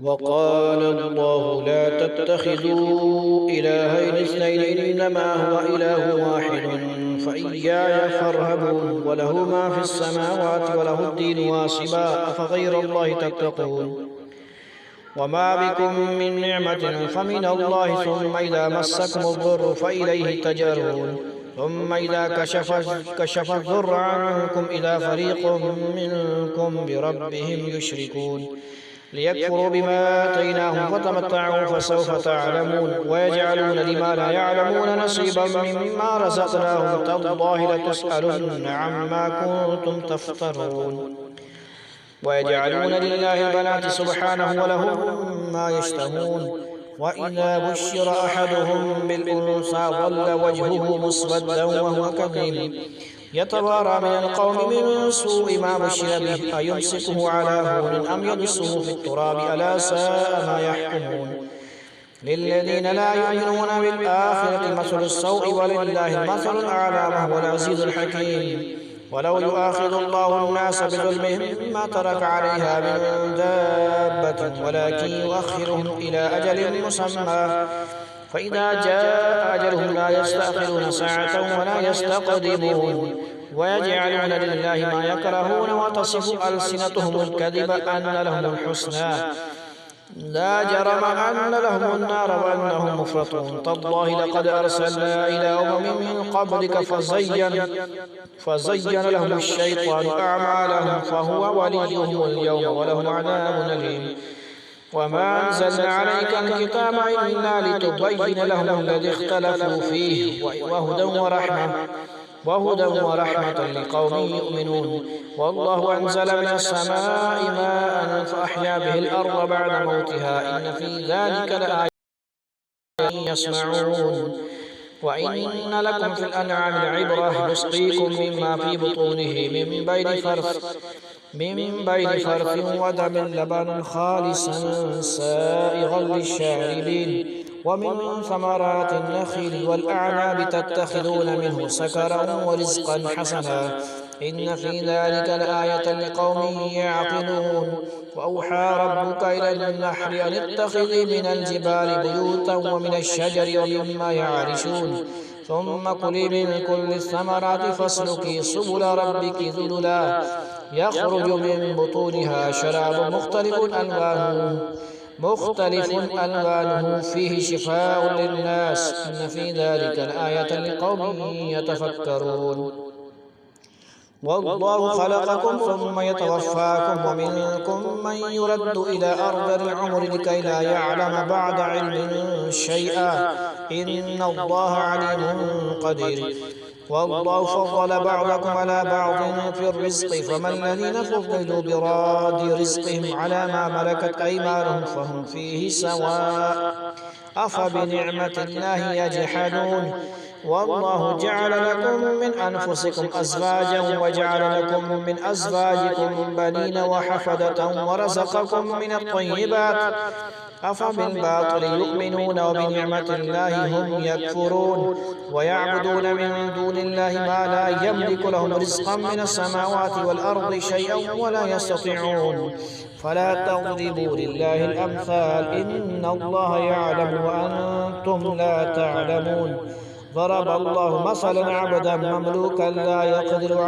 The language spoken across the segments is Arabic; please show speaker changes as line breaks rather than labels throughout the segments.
وقال الله لا تتخذوا إلهين اثنين إنما هو إله واحد فإياي فارهبون وله ما في السماوات وله الدين واصبا أفغير الله تتقون وما بكم من نعمة فمن الله ثم إذا مسكم الضر فإليه تجرون ثم إذا كشف الضر عنكم إذا فريق منكم بربهم يشركون ليكفروا بما آتيناهم فتمتعوا فسوف تعلمون ويجعلون لما لا يعلمون نصيبا مما رزقناهم تالله لتسألن عما كنتم تفترون ويجعلون لله البنات سبحانه ولهم ما يشتهون وإذا بشر أحدهم بالأنثى ظل وجهه مسودا وهو كظيم يتوارى من القوم من سوء ما بشر به أيمسكه على هون أم يدسه في التراب ألا ساء ما يحكمون للذين لا يؤمنون بالآخرة مثل السوء ولله المثل الأعلى وهو العزيز الحكيم ولو يؤاخذ الله الناس بظلمهم ما ترك عليها من دابة ولكن يؤخرهم إلى أجل مسمى فإذا جاء أجلهم لا يستأخرون ساعة ولا يستقدمون ويجعلون لله ما يكرهون وتصف ألسنتهم الكذب أن لهم الحسنى لا جرم أن لهم النار وأنهم مفرطون تالله لقد أرسلنا إلى أمم من قبلك فزين لهم الشيطان أعمالهم فهو وليهم اليوم ولهم عذاب أليم وما أنزلنا عليك الكتاب إلا لتبين لهم الذي اختلفوا فيه وهدى ورحمة لقوم يؤمنون والله أنزل من السماء ماء فأحيا به الأرض بعد موتها إن في ذلك لآيات يسمعون وإن لكم في الأنعام العبرة نسقيكم مما في بطونه من بين فرث ودم لبن خالصا سائغا للشاربين ومن ثمرات النخيل والأعناب تتخذون منه سكرا ورزقا حسنا إن في ذلك لآية لقوم يعقلون وأوحى ربك إلى النحل أن اتخذي من الجبال بيوتا ومن الشجر ومما يعرشون ثم كلي من كل الثمرات فاسلكي سبل ربك ذللا يخرج من بطونها شراب مختلف ألوانه فيه شفاء للناس إن في ذلك لآية لقوم يتفكرون والله خلقكم ثم يتوفاكم ومنكم من يرد إلى أرذل العمر لكي لا يعلم بعد علم شيئا إن الله عليم قدير والله فضل بعضكم على بعض في الرزق فما الذين فضلوا براد رزقهم على ما ملكت أيمانهم فهم فيه سواء أفبنعمة الله يجحدون والله جعل لكم من أنفسكم أزواجا وجعل لكم من أزواجكم بنين وحفدة ورزقكم من الطيبات أفبالباطل يؤمنون وبنعمة الله هم يكفرون ويعبدون من دون الله ما لا يملك لهم رزقا من السماوات والأرض شيئا ولا يستطيعون فلا تضربوا لله الأمثال إن الله يعلم وأنتم لا تعلمون ضرب الله مثلا عبدا مملوكا لا يقدر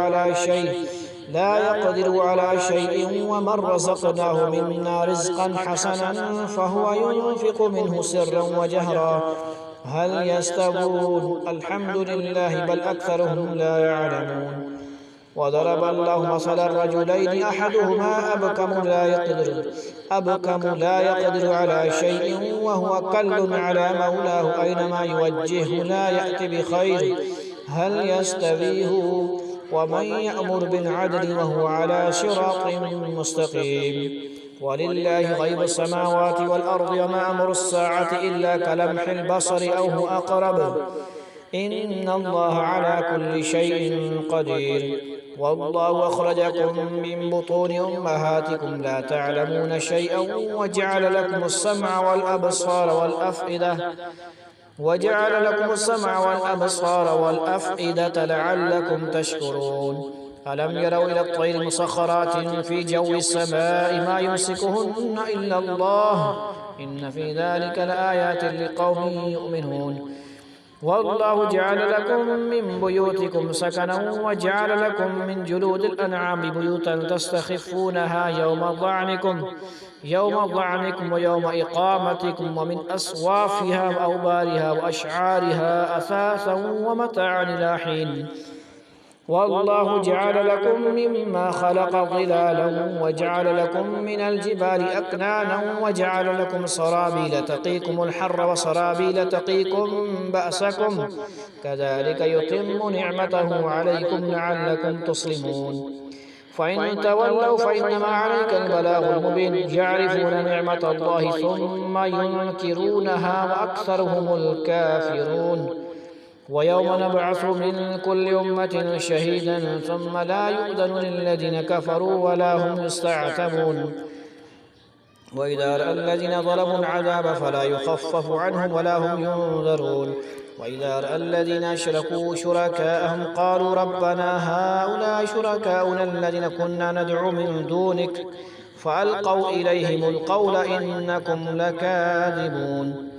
على شيء ومن رزقناه منا رزقا حسنا فهو ينفق منه سرا وجهرا هل يستوون الحمد لله بل أكثرهم لا يعلمون وضرب الله مثلا رجلين أحدهما أبكم لا يقدر على شيء وهو كل على مولاه أينما يوجهه لا يأتي بخير هل يستويه ومن يأمر بالعدل وهو على صراط مستقيم ولله غيب السماوات والأرض وما أمر الساعة إلا كلمح البصر أو هو أقرب إن الله على كل شيء قدير والله أخرجكم من بطون أمهاتكم لا تعلمون شيئا وجعل لكم السمع والأبصار والأفئدة لعلكم تشكرون ألم يروا إلى الطير مسخرات في جو السماء ما يمسكهن إلا الله إن في ذلك لآيات لقوم يؤمنون والله جعل لكم من بيوتكم سكنا وجعل لكم من جلود الأنعام بيوتا تستخفونها يوم ضعنكم ويوم إقامتكم ومن أصوافها وأوبارها وأشعارها أثاثا ومتاعا إلى حين والله جعل لكم مما خلق ظلالا وجعل لكم من الجبال أكنانا وجعل لكم سرابيل تقيكم الحر وسرابيل تقيكم بأسكم كذلك يتم نعمته عليكم لعلكم تصلمون فإن تولوا فإنما عليك البلاغ المبين يعرفون نعمة الله ثم ينكرونها وأكثرهم الكافرون ويوم نبعث من كل أمة شهيدا ثم لا يؤذن للذين كفروا ولا هم يستعتبون وإذا رأى الذين ظلموا العذاب فلا يخفف عنهم ولا هم ينذرون وإذا رأى الذين أشركوا شركاءهم قالوا ربنا هؤلاء شركاؤنا الذين كنا ندعو من دونك فألقوا إليهم القول إنكم لكاذبون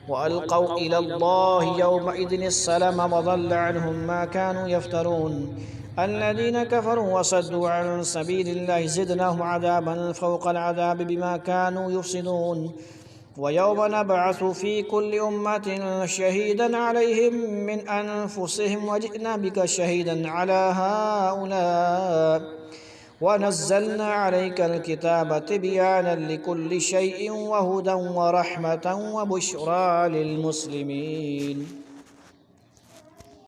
وألقوا إلى الله يومئذ السلام وضل عنهم ما كانوا يفترون الذين كفروا وصدوا عن سبيل الله زدناهم عذابا فوق العذاب بما كانوا يفسدون ويوم نبعث في كل أمة شهيدا عليهم من أنفسهم وجئنا بك شهيدا على هؤلاء ونزلنا عليك الكتاب تبيانا لكل شيء وهدى ورحمة وبشرى للمسلمين.